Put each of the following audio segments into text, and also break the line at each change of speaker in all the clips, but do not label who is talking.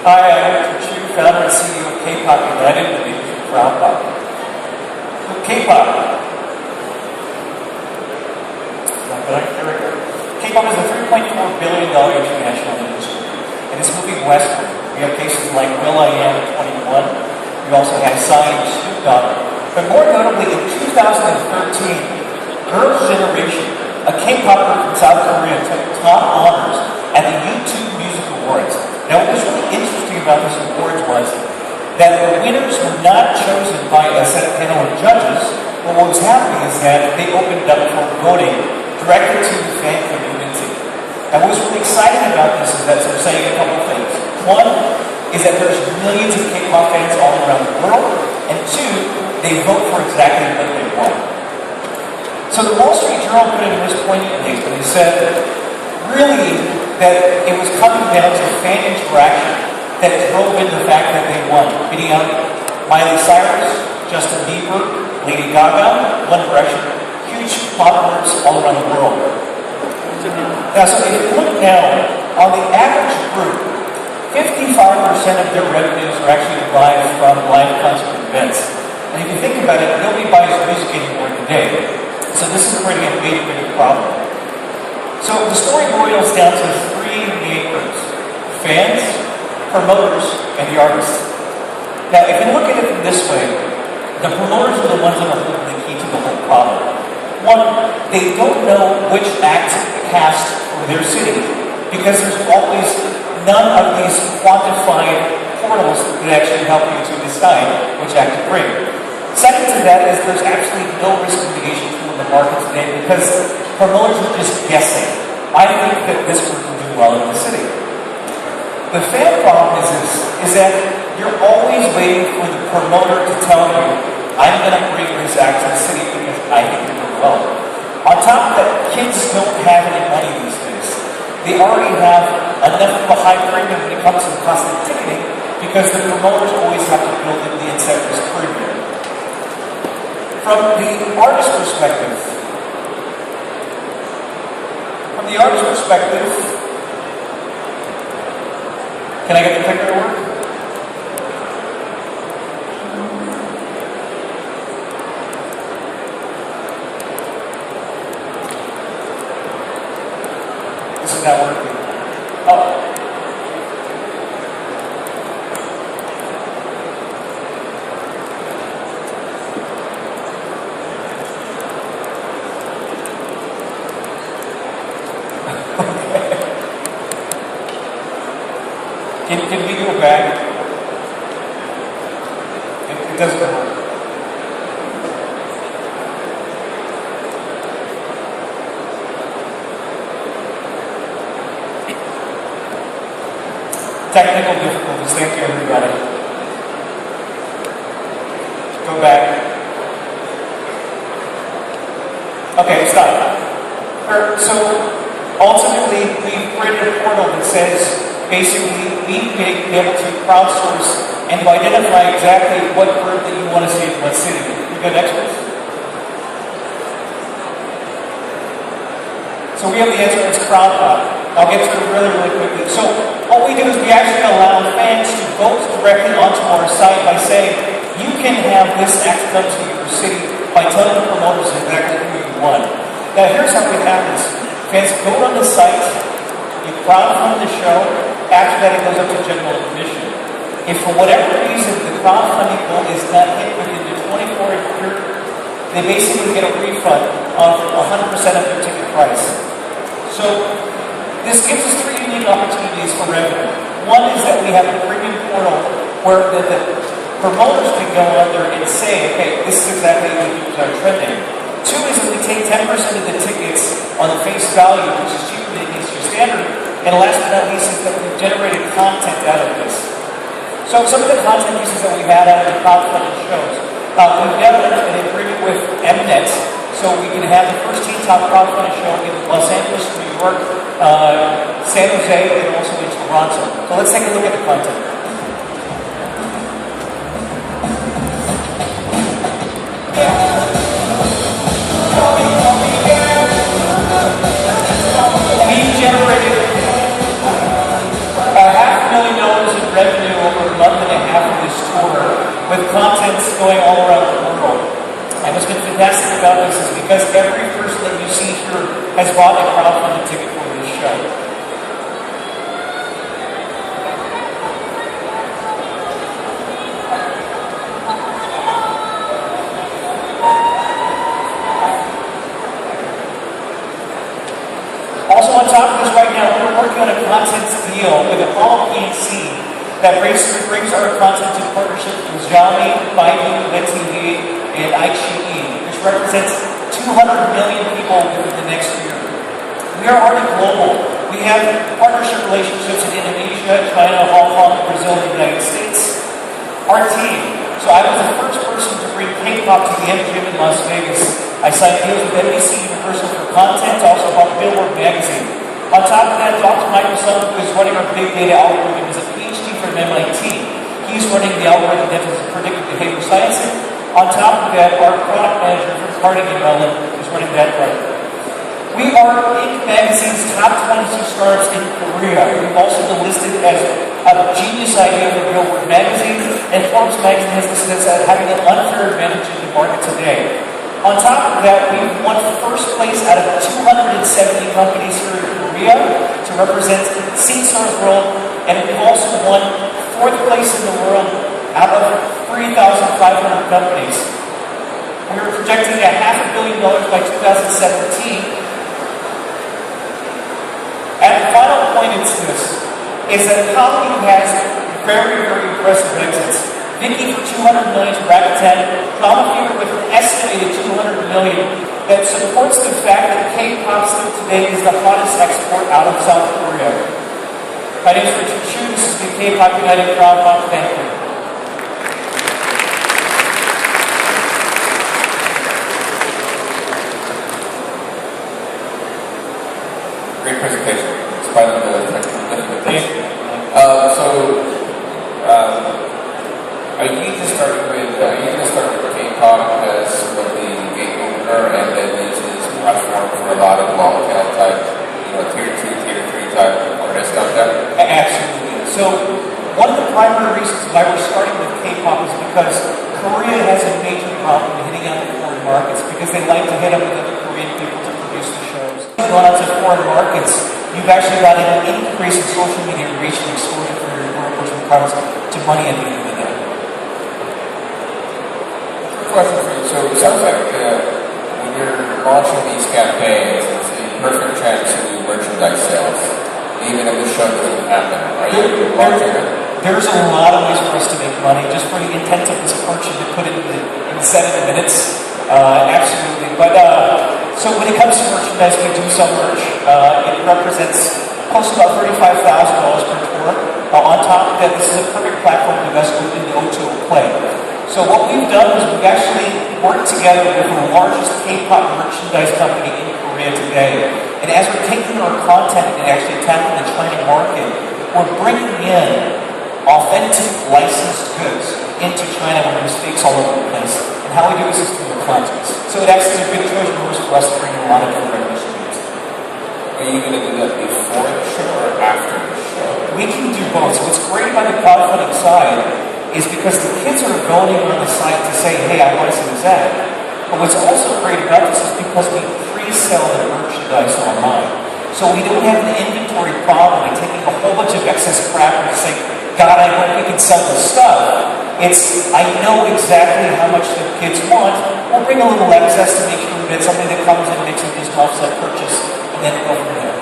Hi, I'm Chu, founder and CEO of KPOP United, the leader of Krowdpop. KPOP. There we go. KPOP is a $3.4 billion international industry, and it's moving westward. We have cases like will.i.am in 21. We also have Psy and Snoop Dogg. But more notably, in 2013, Girls' Generation, a K-pop group from South Korea, took top honors at the YouTube Music Awards. Now, what was really interesting about this award was that the winners were not chosen by a set panel of judges, but what was happening is that they opened up for voting directly to the fan community. And what was really exciting about this is that they're saying a couple things. One is that there's millions of K-pop fans all around the world, and two, they vote for exactly what they want. So the Wall Street Journal put it in this poignantly, and they said really that it was coming down to fan interaction that drove in the fact that they won, beating out Miley Cyrus, Justin Bieber, Lady Gaga, One Direction, huge pop groups all around the world. Now, so if you look now, on the average group, 55% of their revenues are actually derived from live concert events. And if you think about it, nobody buys music anymore today. So this is already a big, big problem. So the story boils down to three main groups: fans, promoters, and the artists. Now, if you look at it this way, the promoters are the ones that are holding the key to the whole problem. One, they don't know which act to cast for their city, because there's always none of these quantified portals that actually help you to decide which act to bring. Second to that is there's actually no risk mitigation tool in the market today because promoters are just guessing. I think that this group will do well in the city. The fan problem is that you're always waiting for the promoter to tell you, I'm going to bring this act to the city because I think it will do well. On top of that, kids don't have any money these days. They already have enough of a high premium when it comes to the cost of ticketing because the promoters always have to build in the incentives premium. From the artist perspective, can I get the clicker to work? This is not working. Oh. Can we go back? It doesn't work. Technical difficulties. Thank you, everybody. Go back. Okay, stop. So ultimately, we've created a portal that says basically we be able to crowdsource and to identify exactly what group that you want to see in what city. You go next, please. So we have the answer. It's Krowdpop. I'll get to it really, really quickly. So what we do is we actually allow fans to vote directly onto our site by saying, you can have this act come to your city by telling the promoters exactly who you want. Now here's how it happens. Fans vote on the site, you crowdfund the show, after that it goes up to general admission. If for whatever reason the crowdfunding goal is not hit within the 24-hour period, they basically get a refund of 100% of their ticket price. So this gives us three unique opportunities for revenue. One is that we have a premium portal where the promoters can go under and say, okay, this is exactly what people are trending. Two is that we take 10% of the tickets on the face value, which is cheaper than industry standard. And last but not least is that we've generated content out of this. So some of the content pieces that we've had out of the crowdfunding shows, we've done an agreement with Mnet, so we can have the first Teen Top crowdfunding show in Los Angeles, New York, San Jose, and also in Toronto. So let's take a look at the content. We generated $500,000 in revenue going all around the world. And what's been fantastic about this is because every person that you see here has bought a crowdfunded ticket for this show. Also on top of this right now, we're working on a content deal with all PNC that brings our content to partnership with Xiaomi, Baidu, NetTV, and iQIYI, which represents 200 million people within the next year. We are already global. We have partnership relationships in Indonesia, China, Hong Kong, Brazil, and the United States. Our team. So I was the first person to bring K-pop to the MGM in Las Vegas. I signed deals with NBC Universal for content, also bought Billboard magazine. On top of that, Dr. Michael Sung, who is running our big data algorithm, is a PhD from MIT. He's running the algorithm that is predictive behavior science. On top of that, our product manager from Carnegie Mellon is running that right. We are Inc. Magazine's top 22 startups in Korea. We've also been listed as a genius idea for Billboard magazine, and Forbes magazine has listed us as having an unfair advantage in the market today. On top of that, we've won first place out of 270 companies here in Korea to represent SEOUL's world, and we've also won fourth place in the world out of 3,500 companies. We were projecting at $500 million by 2017. And the final point is this, is that Colleen has very, very impressive exits. Vicky for $200 million to Rakuten, Drama Fever with an estimated $200 million that supports the fact that K-pop still today is the hottest export out of South Korea. My name is Richard Chu, this is the KPOP United Krowdpop Banquet.
Great presentation, despite the technical difficulties. Are you going to start with K-pop as sort of the gate opener, and then use this platform for a lot of long tail type, tier 2, tier 3 type artists out there?
Absolutely. So one of the primary reasons why we're starting with K-pop is because Korea has a major problem hitting out the foreign markets because they like to hit up with other Korean people to produce the shows. Going out to foreign markets, you've actually got an increase in social media reach and exposure for your work, which requires to money at the end of the day.
Question for you. So it sounds like when you're launching these campaigns, it's a perfect chance to do merchandise sales, even if the show doesn't happen. Are you launching it?
There's a lot of ways for us to make money, just for the intent of this purchase to put it in 7 minutes. Absolutely. But so when it comes to merchandise, we do sell merch. It represents close to about $35,000 per tour. On top of that, this is a perfect platform to invest in the O2O play. So what we've done is we've actually worked together with the largest K-pop merchandise company in Korea today. And as we're taking our content and actually attacking the China market, we're bringing in authentic licensed goods into China when there's fakes all over the place. And how we do this is through the context. So it acts as a good Trojan horse for us to bring in a lot of different revenue streams.
Are you going to do that before the show or after the show?
We can do both. So what's great about the crowdfunding side is because the kids are voting on the site to say, hey, I want to see this ad. But what's also great about this is because we pre-sell the merchandise online. So we don't have an inventory problem like taking a whole bunch of excess crap and saying, God, I hope we can sell this stuff. It's, I know exactly how much the kids want. We'll bring a little excess to make sure we get something that comes in and makes it just an offset purchase, and then go from there.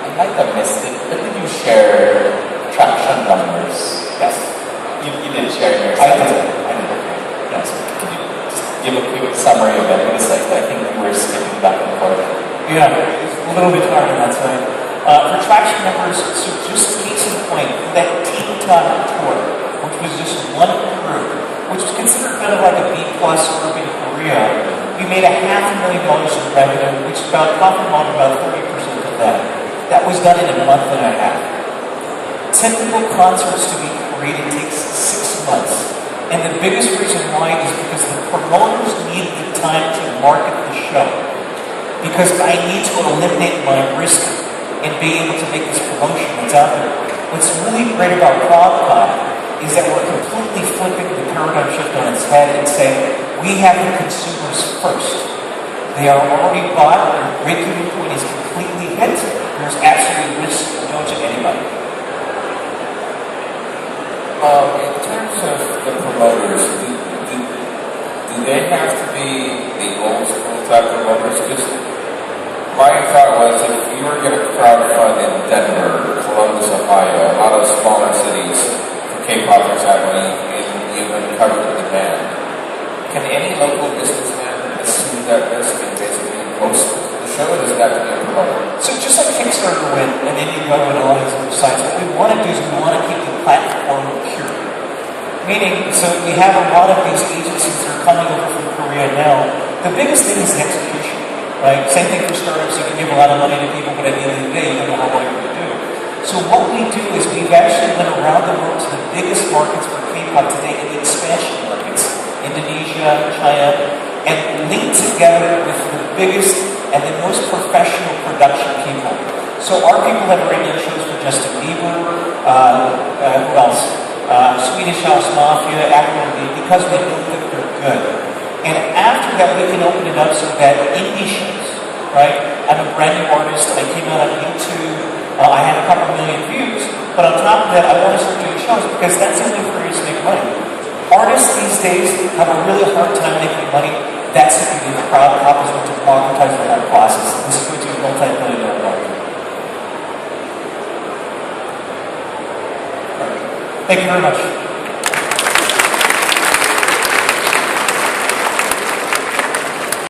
I might have missed it, but did you share traction numbers?
Yes.
You did share your
I did.
Yes. Could you just give a quick summary of it? Because I think we were skipping back and forth.
Yeah, it's a little bit hard on that side. For traction numbers, so just case in point, that Teen-Top tour, which was just one group, which was considered kind of like a B-plus group in Korea, we made $500,000 in revenue, which is about profit margin about 30% of that. That was done in a month and a half. Typical concerts to be created takes 6 months. And the biggest reason why is because the promoters need the time to market the show. Because I need to eliminate my risk in being able to make this promotion that's out there. What's really great about Krowdpop is that we're completely flipping the paradigm shift on its head and saying, we have the consumers first. They are already bought, their break-even point is completely hit, there's absolutely risk no to anybody.
In terms of the promoters, do they have to be the old school type promoters? Because my thought was if you were going to crowdfund in Denver, Columbus, Ohio, a lot of smaller cities for K-pop, for example, and you've uncovered the demand, can any local businessman assume that risk and basically host the show, or does it have to be a promoter?
So just like Kickstarter went, and Indiegogo and all these other sites, what we want to do is we want to keep the platform pure. Meaning, so we have a lot of these agencies that are coming over from Korea now. The biggest thing is the execution, right? Same thing for startups. You can give a lot of money to people, but at the end of the day, you don't know how well you're going to do. So what we do is we've actually went around the world to the biggest markets for K-pop today in the expansion markets, Indonesia, China, and linked together with the biggest and the most professional production people. So our people have already done shows for Justin Bieber, who else? Swedish House Mafia, Afro-Beat, because we know that they're good. And after that, we can open it up so that indie shows, right? I'm a brand new artist. I came out on YouTube. I had a couple million views. But on top of that, I want to start doing shows because that's the only way to make money. Artists these days have a really hard time making money. That's the beauty of Krowdpop is going to democratize the whole process. This is going to be a multi-billion-dollar market. Thank you very much.